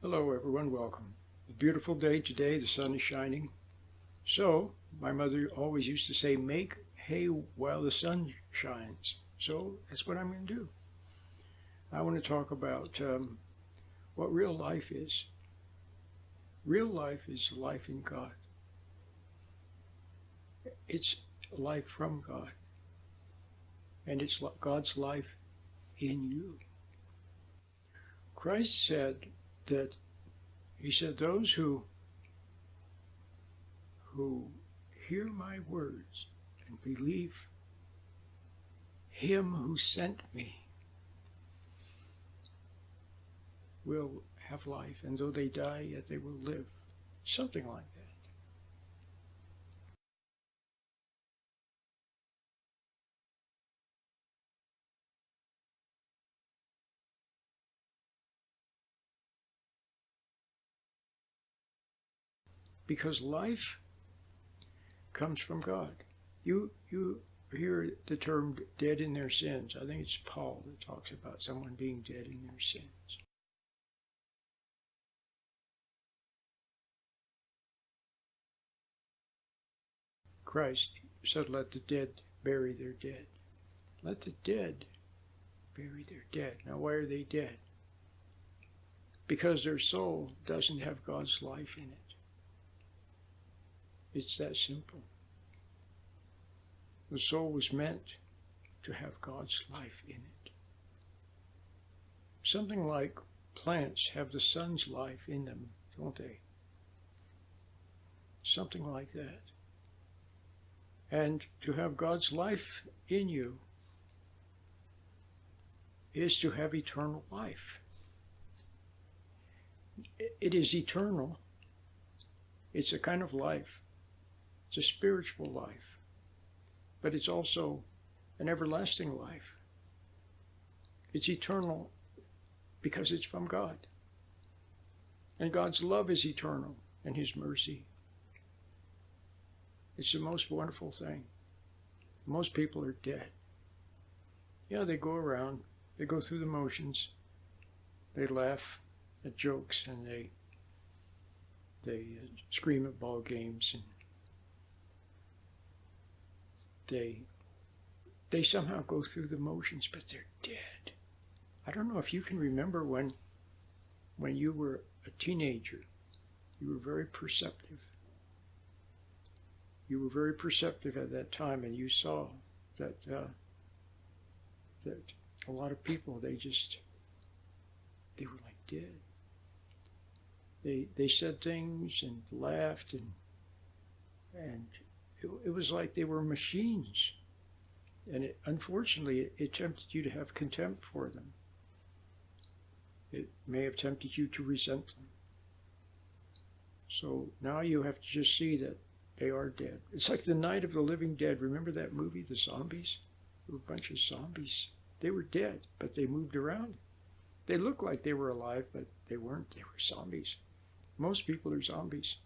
Hello everyone, welcome. A beautiful day today, the sun is shining. So, my mother always used to say, make hay while the sun shines. So, that's what I'm going to do. I want to talk about what real life is. Real life is life in God. It's life from God. And it's God's life in you. Christ said that, he said, those who hear my words and believe him who sent me will have life, and though they die, yet they will live. Something like that. Because life comes from God. You hear the term dead in their sins. I think it's Paul that talks about someone being dead in their sins. Christ said, let the dead bury their dead. Let the dead bury their dead. Now, why are they dead? Because their soul doesn't have God's life in it. It's that simple. The soul was meant to have God's life in it. Something like plants have the sun's life in them, don't they? Something like that. And to have God's life in you is to have eternal life. It is eternal. It's a kind of life. It's a spiritual life. But it's also an everlasting life. It's eternal because it's from God. And God's love is eternal, and his mercy. It's the most wonderful thing. Most people are dead. Yeah, they go around, they go through the motions, they laugh at jokes, and they scream at ball games, and they somehow go through the motions, but they're dead. I don't know if you can remember when you were a teenager, you were very perceptive. You were very perceptive at that time, and you saw that that a lot of people, they were like dead. They said things and laughed, and it was like they were machines. And unfortunately, it tempted you to have contempt for them. It may have tempted you to resent them. So now you have to just see that they are dead. It's like the Night of the Living Dead. Remember that movie, The Zombies? There were a bunch of zombies. They were dead, but they moved around. They looked like they were alive, but they weren't. They were zombies. Most people are zombies.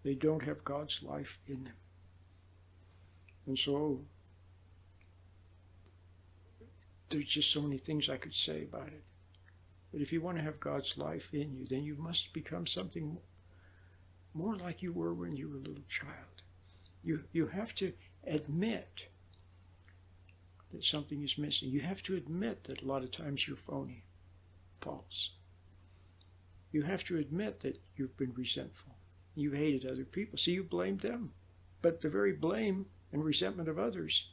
They don't have God's life in them. And so there's just so many things I could say about it. But if you want to have God's life in you, then you must become something more like you were when you were a little child. You have to admit that something is missing. You have to admit that a lot of times you're phony, false. You have to admit that you've been resentful. You've hated other people. See, you blamed them. But the very blame and resentment of others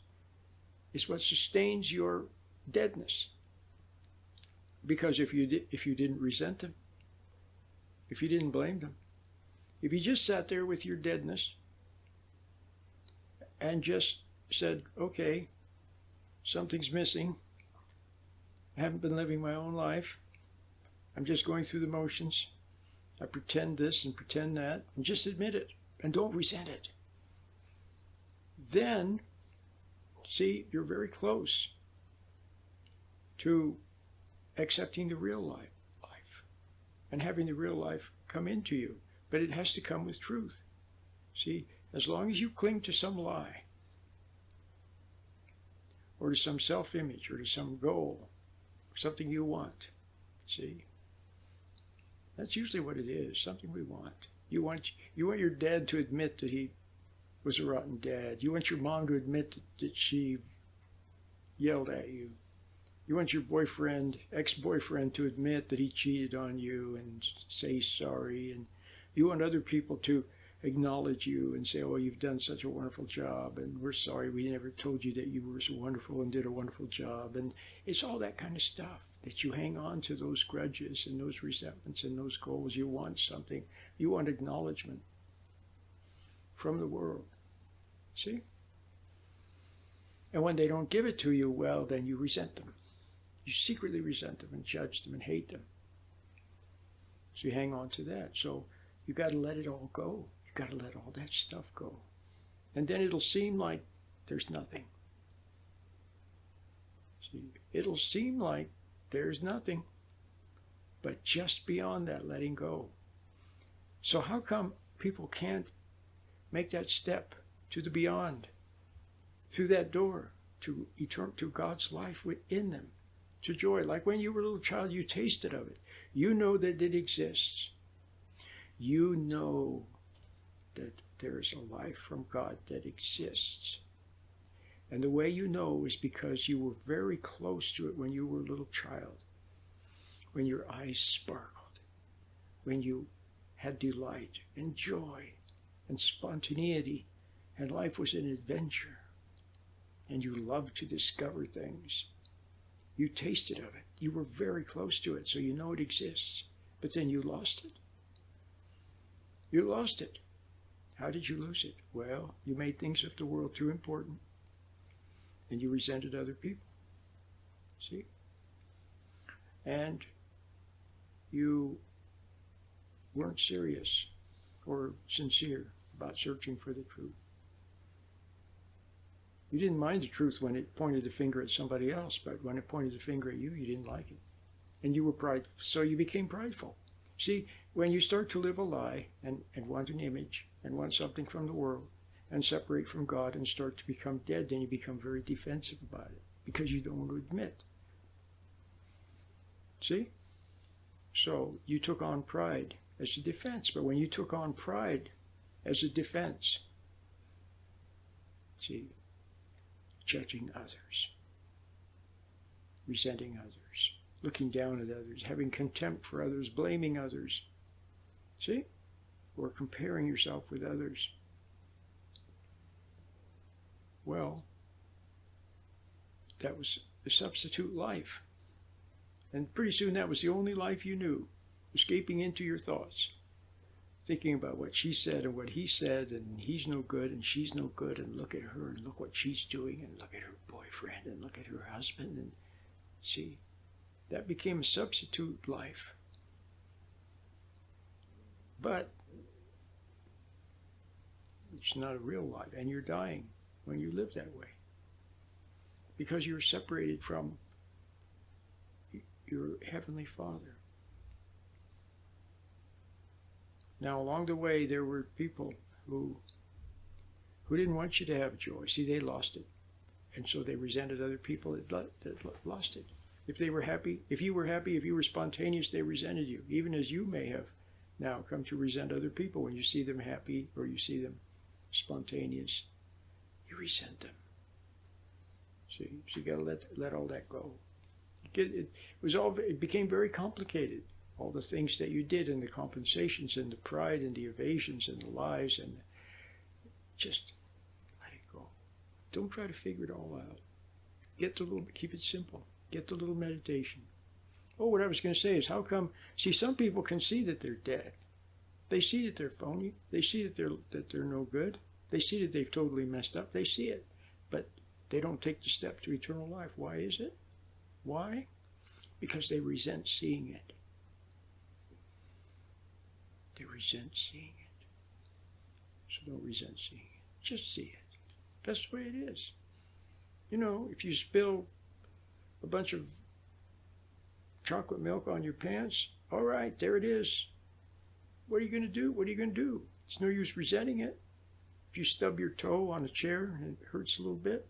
is what sustains your deadness. Because if you didn't resent them, if you didn't blame them, if you just sat there with your deadness and just said, okay, something's missing, I haven't been living my own life, I'm just going through the motions, I pretend this and pretend that, and just admit it, and don't resent it. Then, see, you're very close to accepting the real life and having the real life come into you. But it has to come with truth. See, as long as you cling to some lie, or to some self-image, or to some goal, or something you want, see, That's usually what it is, something we want. You want your dad to admit that he was a rotten dad. You want your mom to admit that she yelled at you. You want your boyfriend, ex-boyfriend, to admit that he cheated on you and say sorry. And you want other people to acknowledge you and say, oh, you've done such a wonderful job, and we're sorry we never told you that you were so wonderful and did a wonderful job. And it's all that kind of stuff that you hang on to, those grudges and those resentments and those goals. You want something. You want acknowledgement from the world. See? And when they don't give it to you, well, then you resent them. You secretly resent them and judge them and hate them. So you hang on to that. So you got to let it all go. You got to let all that stuff go. And then it'll seem like there's nothing. See, it'll seem like there's nothing. But just beyond that, letting go. So how come people can't make that step to the beyond, through that door, to God's life within them, to joy? Like when you were a little child, you tasted of it. You know that it exists. You know that there's a life from God that exists. And the way you know is because you were very close to it when you were a little child, when your eyes sparkled, when you had delight and joy and spontaneity, and life was an adventure, and you loved to discover things. You tasted of it. You were very close to it, so you know it exists. But then you lost it. You lost it. How did you lose it? Well, you made things of the world too important, and you resented other people. See? And you weren't serious or sincere about searching for the truth. You didn't mind the truth when it pointed the finger at somebody else, but when it pointed the finger at you, you didn't like it. And you were prideful, so you became prideful. See, when you start to live a lie and want an image and want something from the world and separate from God and start to become dead, then you become very defensive about it because you don't want to admit. See? So you took on pride as a defense, but when you took on pride as a defense, see, judging others, resenting others, looking down at others, having contempt for others, blaming others, see, or comparing yourself with others. Well, that was a substitute life. And pretty soon that was the only life you knew, escaping into your thoughts, thinking about what she said and what he said, and he's no good and she's no good, and look at her and look what she's doing, and look at her boyfriend and look at her husband. And see, that became a substitute life. But it's not a real life, and you're dying when you live that way because you're separated from your Heavenly Father. Now, along the way, there were people who didn't want you to have joy. See, they lost it. And so they resented other people that lost it. If they were happy, if you were happy, if you were spontaneous, they resented you, even as you may have now come to resent other people when you see them happy or you see them spontaneous. You resent them. See, so you got to let all that go. It became very complicated. All the things that you did, and the compensations and the pride and the evasions and the lies, and just let it go. Don't try to figure it all out. Keep it simple. Get the little meditation. Oh, what I was going to say is, how come? See, some people can see that they're dead. They see that they're phony. They see that they're no good. They see that they've totally messed up. They see it, but they don't take the step to eternal life. Why is it? Why? Because they resent seeing it. They resent seeing it. So don't resent seeing it. Just see it. That's the way it is. You know, if you spill a bunch of chocolate milk on your pants, all right, there it is. What are you going to do? What are you going to do? It's no use resenting it. If you stub your toe on a chair and it hurts a little bit,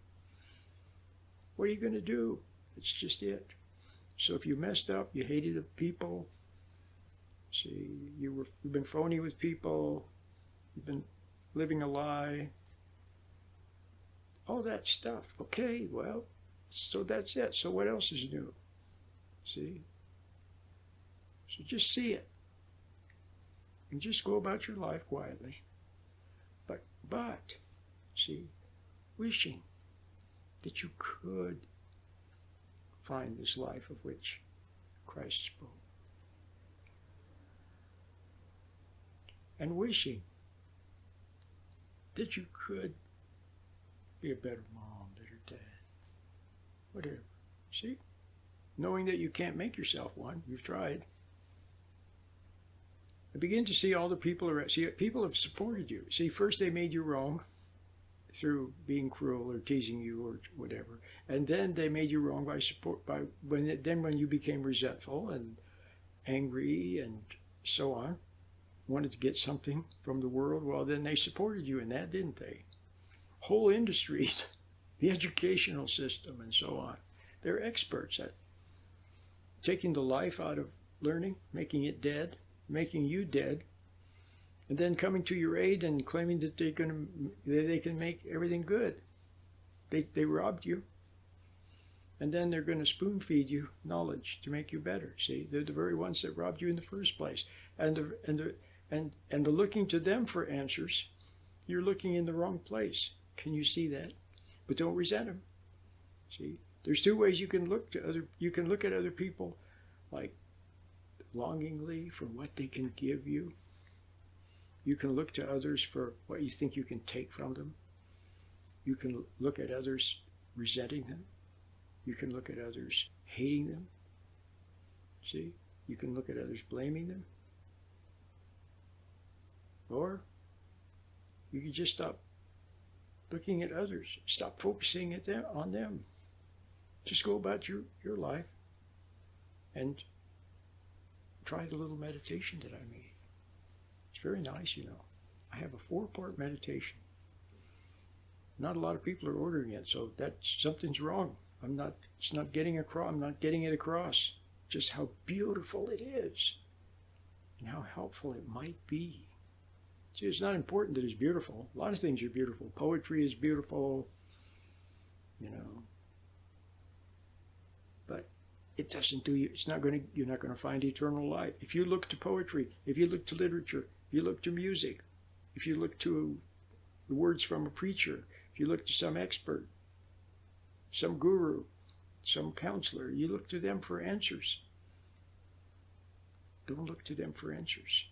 what are you going to do? It's just it. So if you messed up, you hated the people, See, you've been phony with people. You've been living a lie. All that stuff. Okay, well, so that's it. So what else is new? See? So just see it. And just go about your life quietly. But, see, wishing that you could find this life of which Christ spoke. And wishing that you could be a better mom, better dad, whatever. See? Knowing that you can't make yourself one. You've tried. I begin to see all the people around. See, people have supported you. See, first they made you wrong through being cruel or teasing you or whatever, and then they made you wrong when you became resentful and angry and so on, wanted to get something from the world. Well, then they supported you in that, didn't they? Whole industries, the educational system, and so on. They're experts at taking the life out of learning, making it dead, making you dead, and then coming to your aid and claiming that they can make everything good. They robbed you, and then they're going to spoon feed you knowledge to make you better. See, they're the very ones that robbed you in the first place, and the looking to them for answers, you're looking in the wrong place. Can you see that? But don't resent them. See, there's two ways you can look to other. You can look at other people like longingly for what they can give you. You can look to others for what you think you can take from them. You can look at others resenting them. You can look at others hating them. See? You can look at others blaming them. Or you can just stop looking at others. Stop focusing on them. Just go about your life and try the little meditation that I made. It's very nice, you know. I have a 4-part meditation. Not a lot of people are ordering it, so something's wrong. I'm not getting it across just how beautiful it is and how helpful it might be. See, it's not important that it's beautiful. A lot of things are beautiful. Poetry is beautiful, you know. But it doesn't do you. You're not going to find eternal life. If you look to poetry, if you look to literature, if you look to music, if you look to the words from a preacher, if you look to some expert, some guru, some counselor, you look to them for answers. Don't look to them for answers.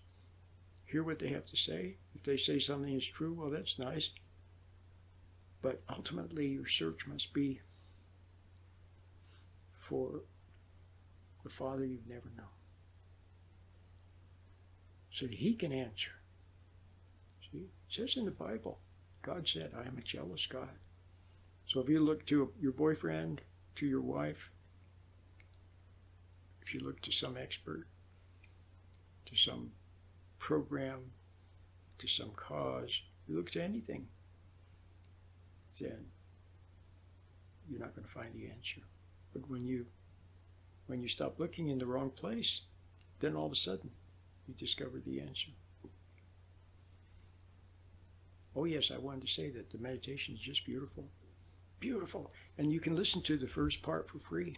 Hear what they have to say. If they say something is true, well, that's nice. But ultimately, your search must be for the Father you've never known, so that He can answer. See, it says in the Bible, God said, I am a jealous God. So if you look to your boyfriend, to your wife, if you look to some expert, to some program, to some cause, you look to anything, then you're not going to find the answer. But when you stop looking in the wrong place, then all of a sudden you discover the answer. Oh yes, I wanted to say that the meditation is just beautiful. Beautiful. And you can listen to the first part for free.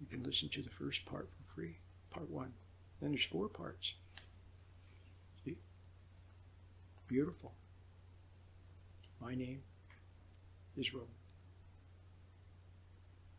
You can listen to the first part for free. Part 1. Then there's 4 parts. See? Beautiful. My name is Roland.